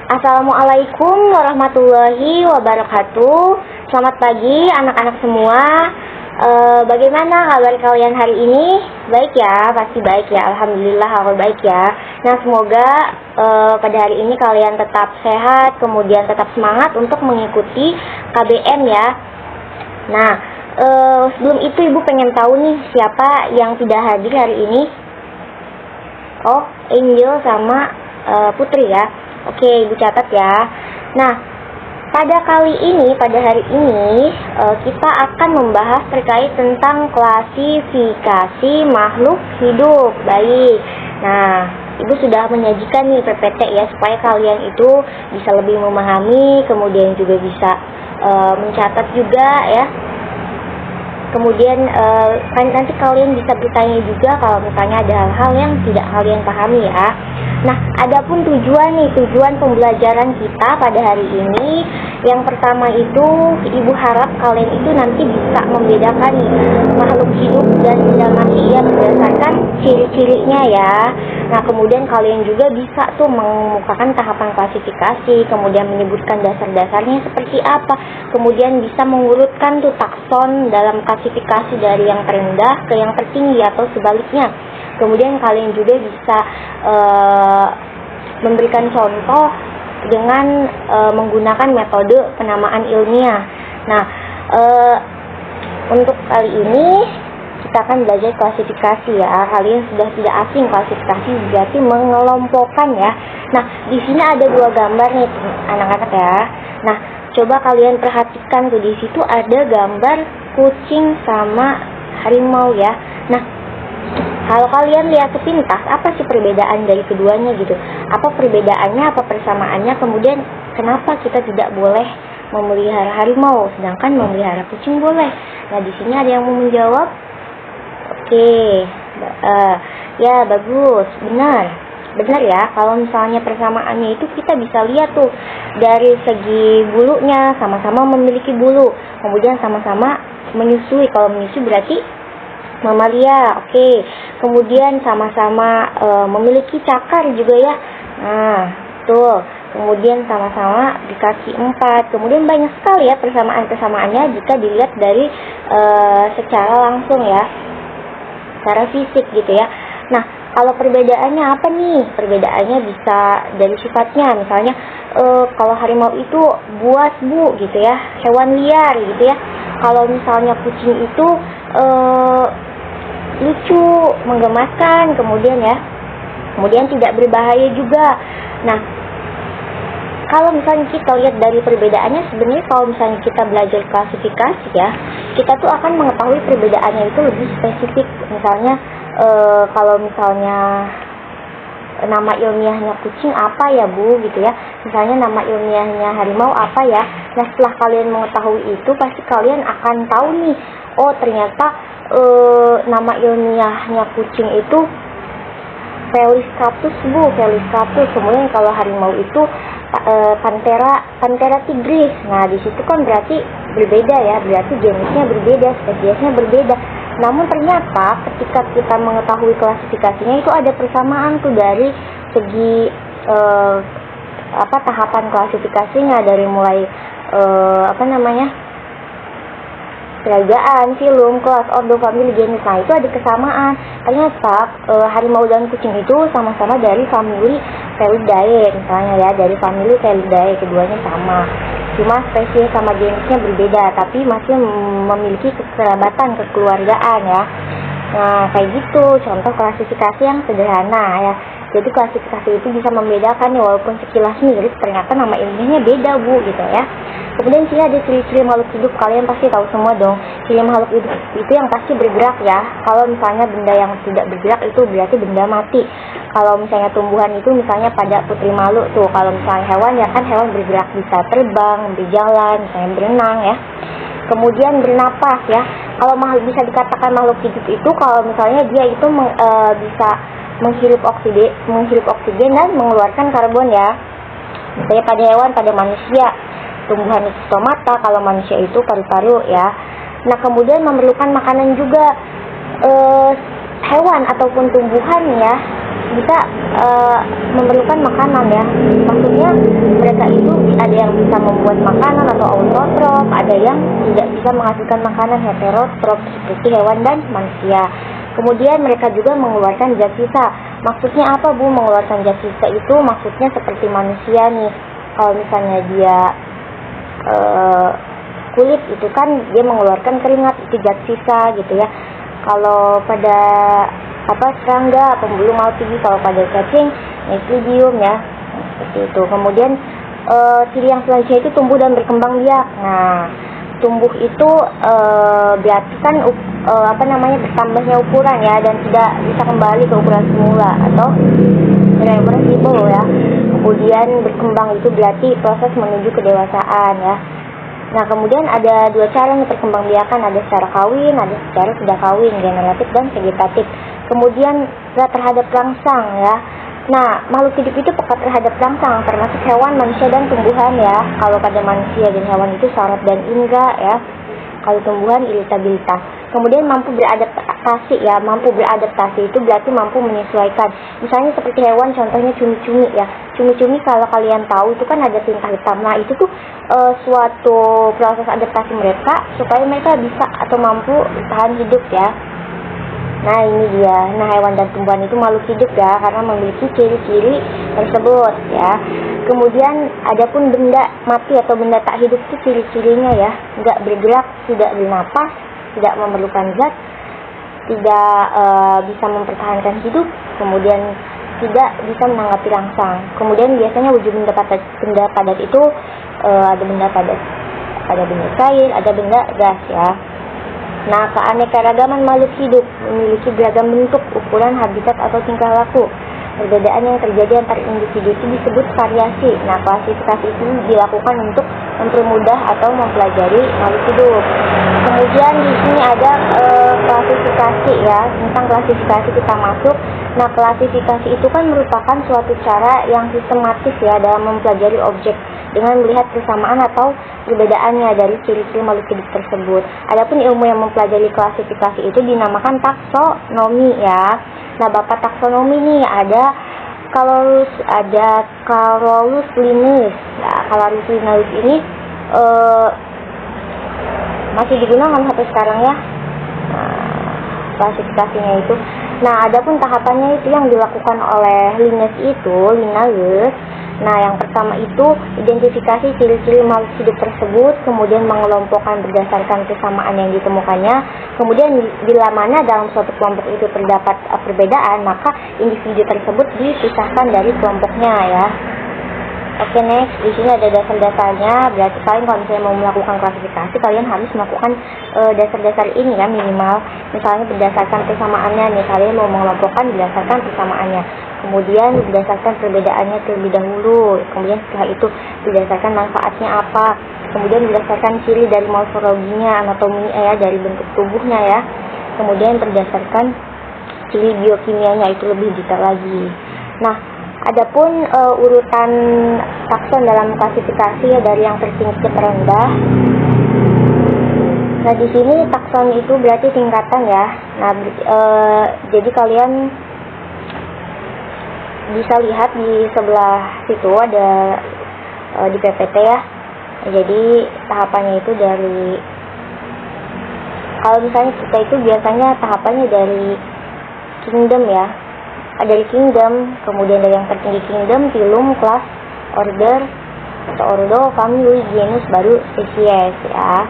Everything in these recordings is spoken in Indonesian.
Assalamualaikum warahmatullahi wabarakatuh. Selamat pagi anak-anak semua. Bagaimana kabar kalian hari ini? Baik ya, pasti baik ya. Alhamdulillah aku baik ya. Nah, semoga pada hari ini kalian tetap sehat, kemudian tetap semangat untuk mengikuti KBM ya. Nah, sebelum itu Ibu pengen tahu nih siapa yang tidak hadir hari ini. Oh, Angel sama Putri ya. Oke, Ibu catat ya. Nah, pada hari ini kita akan membahas terkait tentang klasifikasi makhluk hidup. Baik. Nah, Ibu sudah menyajikan nih PPT ya, supaya kalian itu bisa lebih memahami, kemudian juga bisa mencatat juga ya. Kemudian nanti kalian bisa bertanya juga kalau misalnya ada hal-hal yang tidak kalian pahami ya. Nah, adapun tujuan pembelajaran kita pada hari ini, yang pertama itu Ibu harap kalian itu nanti bisa membedakan makhluk hidup dan benda mati ya berdasarkan ciri-cirinya ya. Nah, kemudian kalian juga bisa tuh mengemukakan tahapan klasifikasi, kemudian menyebutkan dasar-dasarnya seperti apa, kemudian bisa mengurutkan tuh takson dalam klasifikasi dari yang terendah ke yang tertinggi atau sebaliknya. Kemudian kalian juga bisa memberikan contoh dengan menggunakan metode penamaan ilmiah. Nah, untuk kali ini kita akan belajar klasifikasi ya. Kalian sudah tidak asing klasifikasi, berarti mengelompokkan ya. Nah, di sini ada dua gambar nih anak-anak ya. Nah, coba kalian perhatikan tuh, di situ ada gambar kucing sama harimau ya. Nah, kalau kalian lihat sepintas, apa sih perbedaan dari keduanya gitu? Apa perbedaannya, apa persamaannya? Kemudian kenapa kita tidak boleh memelihara harimau, sedangkan memelihara kucing boleh? Nah, di sini ada yang mau menjawab? Oke, ya bagus, benar ya. Kalau misalnya persamaannya itu kita bisa lihat tuh dari segi bulunya, sama-sama memiliki bulu, kemudian sama-sama menyusui. Kalau menyusui berarti mamalia, oke. Kemudian sama-sama memiliki cakar juga ya. Nah, tuh. Kemudian sama-sama di kaki 4. Kemudian banyak sekali ya persamaannya jika dilihat dari secara langsung ya, secara fisik gitu ya. Nah, kalau perbedaannya apa nih? Perbedaannya bisa dari sifatnya. Misalnya kalau harimau itu buas bu gitu ya, hewan liar gitu ya. Kalau misalnya kucing itu lucu, menggemaskan, kemudian tidak berbahaya juga. Nah, kalau misalnya kita lihat dari perbedaannya, sebenarnya kalau misalnya kita belajar klasifikasi ya, kita tuh akan mengetahui perbedaannya itu lebih spesifik. Misalnya kalau misalnya nama ilmiahnya kucing apa ya bu gitu ya, misalnya nama ilmiahnya harimau apa ya. Nah, setelah kalian mengetahui itu, pasti kalian akan tahu nih, oh ternyata nama ilmiahnya kucing itu Felis bu, Felis. Kemudian kalau harimau itu Panthera tigris. Nah, di situ kan berarti berbeda ya, berarti jenisnya berbeda, spesiesnya berbeda. Namun ternyata ketika kita mengetahui klasifikasinya itu ada persamaan tuh dari segi tahapan klasifikasinya, dari mulai kerajaan, filum, kelas, ordo, famili, genus. Nah, itu ada kesamaan. Ternyata harimau dan kucing itu sama-sama dari famili Felidae, misalnya ya, dari famili Felidae, keduanya sama. Cuma spesies sama jenisnya berbeda, tapi masih memiliki kekerabatan, kekeluargaan ya. Nah, kayak gitu contoh klasifikasi yang sederhana ya. Jadi klasifikasi itu bisa membedakan ya, walaupun sekilas mirip, ternyata nama ilmiahnya beda bu gitu ya. Kemudian sini ada ciri-ciri makhluk hidup, kalian pasti tahu semua dong. Ciri makhluk hidup itu yang pasti bergerak ya. Kalau misalnya benda yang tidak bergerak itu berarti benda mati. Kalau misalnya tumbuhan itu misalnya pada putri malu tuh. Kalau misalnya hewan ya kan hewan bergerak, bisa terbang, berjalan, misalnya berenang ya. Kemudian bernapas ya. Kalau bisa dikatakan makhluk hidup itu kalau misalnya dia itu bisa menghirup oksigen dan mengeluarkan karbon ya. Misalnya pada hewan, pada manusia tumbuhan itu stomata, kalau manusia itu paru-paru ya. Nah, kemudian memerlukan makanan juga. Hewan ataupun tumbuhan ya bisa memerlukan makanan ya. Maksudnya mereka itu ada yang bisa membuat makanan atau autotrof, ada yang tidak bisa menghasilkan makanan, heterotrof seperti hewan dan manusia. Kemudian mereka juga mengeluarkan zat sisa. Maksudnya apa Bu mengeluarkan zat sisa itu? Maksudnya seperti manusia nih, kalau misalnya dia kulit itu kan dia mengeluarkan keringat, itu zat sisa gitu ya. Kalau pada serangga, pembuluh maut tinggi, kalau pada cacing, Nexidium ya, seperti itu. Kemudian ciri yang selanjutnya itu tumbuh dan berkembang biak. Nah, tumbuh itu berarti kan bertambahnya ukuran ya, dan tidak bisa kembali ke ukuran semula atau dengan ukuran simbol ya. Kemudian berkembang itu berarti proses menuju kedewasaan ya. Nah, kemudian ada dua cara nih perkembangbiakan, ada secara kawin, ada secara tidak kawin, generatif dan vegetatif. Kemudian terhadap rangsang ya. Nah, makhluk hidup itu peka terhadap rangsang, termasuk hewan, manusia, dan tumbuhan ya. Kalau pada manusia dan hewan itu saraf dan indera ya. Kalau tumbuhan iritabilitas. Kemudian mampu beradaptasi ya. Mampu beradaptasi itu berarti mampu menyesuaikan. Misalnya seperti hewan, contohnya cumi-cumi ya. Cumi-cumi kalau kalian tahu itu kan ada tinta hitam. Nah, itu tuh suatu proses adaptasi mereka supaya mereka bisa atau mampu tahan hidup ya. Nah, ini dia. Nah, hewan dan tumbuhan itu makhluk hidup ya, karena memiliki ciri-ciri tersebut ya. Kemudian adapun benda mati atau benda tak hidup itu ciri-cirinya ya, nggak bergerak, tidak bernapas, tidak memerlukan zat, tidak bisa mempertahankan hidup, kemudian tidak bisa menanggapi rangsang. Kemudian biasanya wujud benda padat itu ada benda padat, ada benda cair, ada benda gas ya. Nah, keanekaragaman makhluk hidup memiliki beragam bentuk, ukuran, habitat, atau tingkah laku. Perbedaan yang terjadi antar individu itu disebut variasi. Nah, klasifikasi itu dilakukan untuk mempermudah atau mempelajari makhluk hidup. Kemudian di sini ada klasifikasi ya. Tentang klasifikasi kita masuk. Nah, klasifikasi itu kan merupakan suatu cara yang sistematis ya dalam mempelajari objek dengan melihat persamaan atau perbedaannya dari ciri-ciri makhluk hidup tersebut. Adapun ilmu yang mempelajari klasifikasi itu dinamakan taksonomi ya. Nah, bapak taksonomi nih ada Carolus Linnaeus. Nah, Carolus Linnaeus ini masih digunakan sampai sekarang ya. Nah, klasifikasinya itu. Nah, adapun tahapannya itu yang dilakukan oleh Linnaeus. Nah, yang pertama itu identifikasi ciri-ciri makhluk hidup tersebut, kemudian mengelompokkan berdasarkan kesamaan yang ditemukannya. Kemudian bila mana dalam suatu kelompok itu terdapat perbedaan, maka individu tersebut dipisahkan dari kelompoknya ya. Oke, next. Di sini ada dasar-dasarnya. Berarti kalian kalau misalnya mau melakukan klasifikasi, kalian harus melakukan dasar-dasar ini ya, minimal. Misalnya berdasarkan persamaannya nih, kalian mau mengelompokkan berdasarkan persamaannya. Kemudian berdasarkan perbedaannya terlebih dahulu. Kemudian setelah itu berdasarkan manfaatnya apa. Kemudian berdasarkan ciri dari morfologinya, anatominya ya, dari bentuk tubuhnya ya. Kemudian berdasarkan ciri biokimianya, itu lebih detail lagi. Nah, adapun urutan takson dalam klasifikasi ya, dari yang tertinggi ke terendah. Nah, di sini takson itu berarti tingkatan ya. Nah, jadi kalian bisa lihat di sebelah situ ada di PPT ya. Jadi tahapannya itu dari, kalau misalnya kita itu biasanya tahapannya dari kingdom ya. Dari kingdom, kemudian dari yang tertinggi kingdom, phylum, class, order, atau ordo, family, genus, baru spesies ya.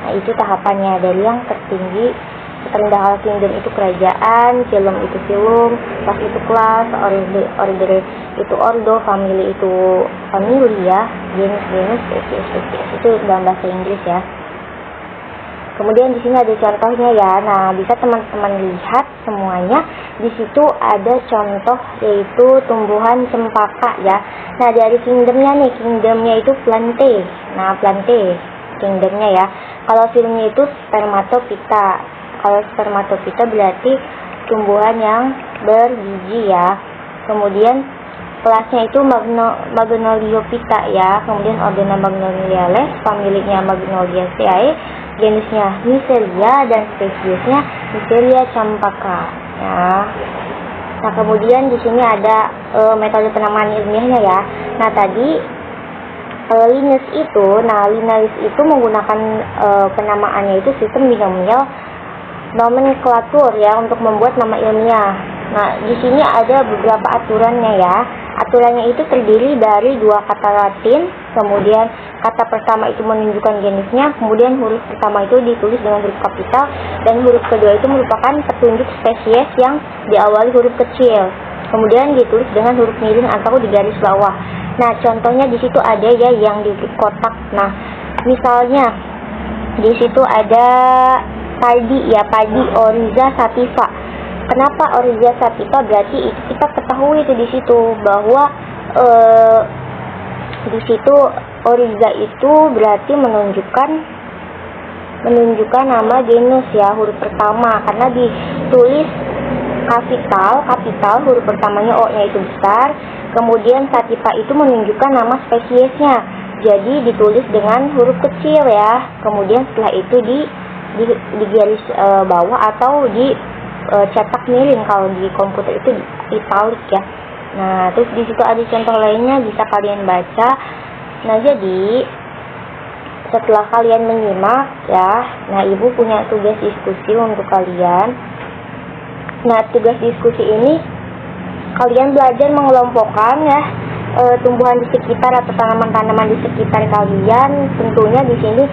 Nah, itu tahapannya dari yang tertinggi terendah. Kingdom itu kerajaan, phylum itu phylum, class itu class, order itu ordo, family itu family ya, genus, spesies itu dalam bahasa Inggris ya. Kemudian di sini ada contohnya ya. Nah, bisa teman-teman lihat semuanya. Di situ ada contoh yaitu tumbuhan cempaka ya. Nah, dari kingdomnya nih, kingdomnya itu plante. Nah, plante kingdomnya ya. Kalau phylumnya itu spermatophyta. Kalau spermatophyta berarti tumbuhan yang berbiji ya. Kemudian kelasnya itu Magnoliophyta ya. Kemudian ordena Magnoliales, familinya Magnoliaceae, genusnya Neisseria, dan spesiesnya Neisseria campaka ya. Nah, kemudian di sini ada metode penamaan ilmiahnya ya. Nah, tadi Linnaeus itu menggunakan penamaannya itu sistem binomial nomenklatur ya untuk membuat nama ilmiah. Nah, di sini ada beberapa aturannya ya. Aturannya itu terdiri dari dua kata Latin, kemudian kata pertama itu menunjukkan jenisnya, kemudian huruf pertama itu ditulis dengan huruf kapital, dan huruf kedua itu merupakan petunjuk spesies yang diawali huruf kecil, kemudian ditulis dengan huruf miring atau di garis bawah. Nah, contohnya di situ ada ya yang di kotak. Nah, misalnya di situ ada padi Oryza sativa. Kenapa Oryza sativa? Berarti itu kita ketahui itu di situ bahwa di situ Oryza itu berarti menunjukkan nama genus ya, huruf pertama, karena ditulis kapital huruf pertamanya O-nya itu besar, kemudian sativa itu menunjukkan nama spesiesnya, jadi ditulis dengan huruf kecil ya, kemudian setelah itu di garis bawah atau di cetak miring, kalau di komputer itu italic ya. Nah, terus di situ ada contoh lainnya, bisa kalian baca. Nah, jadi setelah kalian menyimak ya, nah ibu punya tugas diskusi untuk kalian. Nah, tugas diskusi ini kalian belajar mengelompokkan ya tumbuhan di sekitar atau tanaman-tanaman di sekitar kalian. Tentunya di sini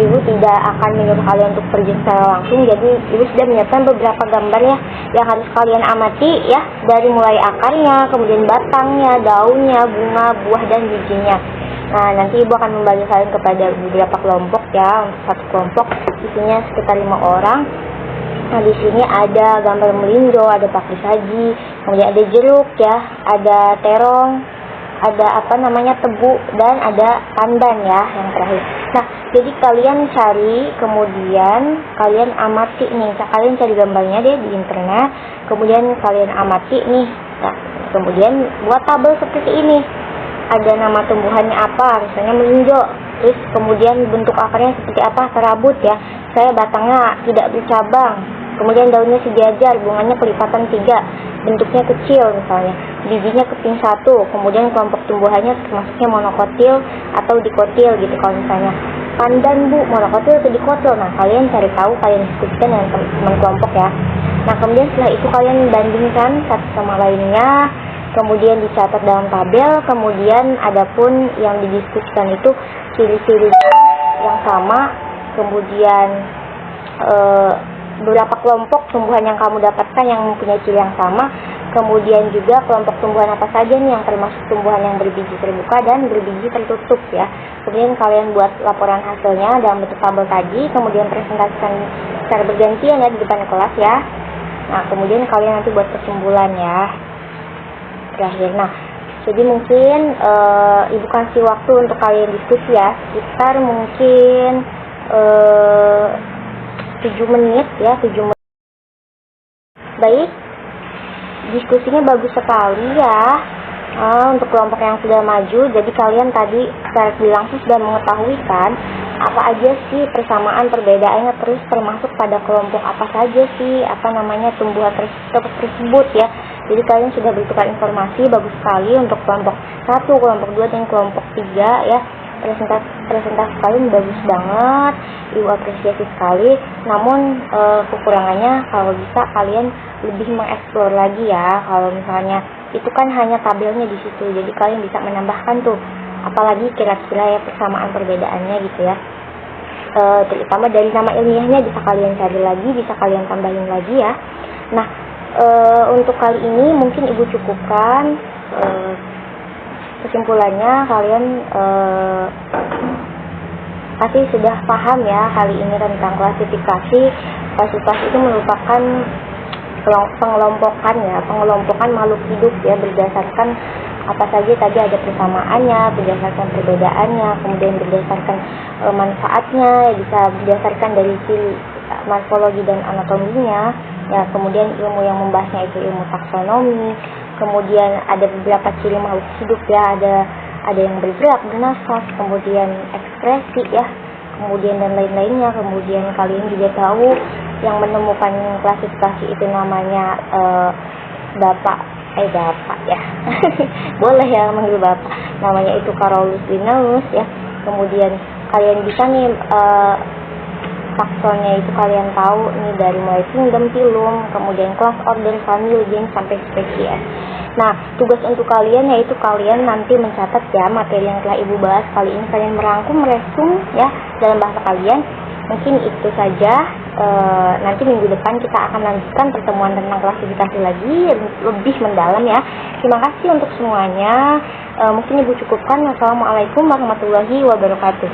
ibu tidak akan menyuruh kalian untuk pergi secara langsung, jadi ibu sudah menyiapkan beberapa gambar ya yang harus kalian amati ya, dari mulai akarnya, kemudian batangnya, daunnya, bunga, buah, dan bijinya. Nah, nanti ibu akan membagi kalian kepada beberapa kelompok ya. Untuk satu kelompok isinya sekitar 5 orang. Nah, di sini ada gambar melinjo, ada pakis saji, kemudian ada jeruk ya, ada terong, ada tebu, dan ada pandan ya yang terakhir. Nah, jadi kalian cari, kemudian kalian amati nih. Kalian cari gambarnya deh di internet, kemudian kalian amati nih. Nah, kemudian buat tabel seperti ini. Ada nama tumbuhannya apa, misalnya melinjo. Terus kemudian bentuk akarnya seperti apa, serabut ya. Saya batangnya tidak bercabang. Kemudian daunnya sejajar, bunganya kelipatan 3, bentuknya kecil misalnya, bijinya keping 1, kemudian kelompok tumbuhannya termasuknya monokotil atau dikotil gitu. Kalau misalnya pandan bu, monokotil atau dikotil, nah kalian cari tahu, kalian diskusikan dengan teman kelompok ya. Nah, kemudian setelah itu kalian bandingkan satu sama lainnya, kemudian dicatat dalam tabel, kemudian adapun yang didiskusikan itu ciri-cirinya yang sama, kemudian beberapa kelompok tumbuhan yang kamu dapatkan yang mempunyai ciri yang sama, kemudian juga kelompok tumbuhan apa saja nih yang termasuk tumbuhan yang berbiji terbuka dan berbiji tertutup ya. Kemudian kalian buat laporan hasilnya dalam bentuk tabel tadi, kemudian presentasikan secara bergantian ya di depan kelas ya. Nah, kemudian kalian nanti buat kesimpulan ya terakhir. Nah, jadi mungkin ibu kasih waktu untuk kalian diskusi ya, sekitar mungkin 7 menit ya, 7 menit. Baik, diskusinya bagus sekali ya untuk kelompok yang sudah maju. Jadi kalian tadi secara langsung sudah mengetahui kan apa aja sih persamaan perbedaannya, terus termasuk pada kelompok apa saja sih tumbuhan tersebut ya. Jadi kalian sudah bertukar informasi, bagus sekali untuk kelompok 1, kelompok 2, dan kelompok 3 ya. Presentasi kalian bagus banget, ibu apresiasi sekali. Namun kekurangannya kalau bisa kalian lebih mengeksplor lagi ya. Kalau misalnya itu kan hanya tabelnya di situ, jadi kalian bisa menambahkan tuh apalagi kira-kira ya persamaan perbedaannya gitu ya. Terutama dari nama ilmiahnya bisa kalian cari lagi, bisa kalian tambahin lagi ya. Nah, untuk kali ini mungkin ibu cukupkan. Kesimpulannya kalian pasti sudah paham ya kali ini tentang klasifikasi. Klasifikasi itu merupakan pengelompokan makhluk hidup ya, berdasarkan apa saja tadi ada persamaannya, berdasarkan perbedaannya, kemudian berdasarkan manfaatnya, bisa berdasarkan dari ciri morfologi dan anatominya ya. Kemudian ilmu yang membahasnya itu ilmu taksonomi. Kemudian ada beberapa ciri makhluk hidup ya, ada yang bergerak, bernafas, kemudian ekspresi ya, kemudian dan lain-lainnya. Kemudian kalian juga tahu yang menemukan klasifikasi itu namanya Bapak ya. Boleh ya manggil Bapak. Namanya itu Carolus Linnaeus ya. Kemudian kalian bisa nih taksonnya itu kalian tahu nih dari mulai kingdom, phylum, kemudian class, order, family, genus sampai spesies. Nah, tugas untuk kalian yaitu kalian nanti mencatat ya materi yang telah Ibu bahas kali ini, kalian merangkum, meresum ya dalam bahasa kalian. Mungkin itu saja. Nanti minggu depan kita akan lanjutkan pertemuan tentang klasifikasi lagi lebih mendalam ya. Terima kasih untuk semuanya. Mungkin Ibu cukupkan. Wassalamualaikum warahmatullahi wabarakatuh.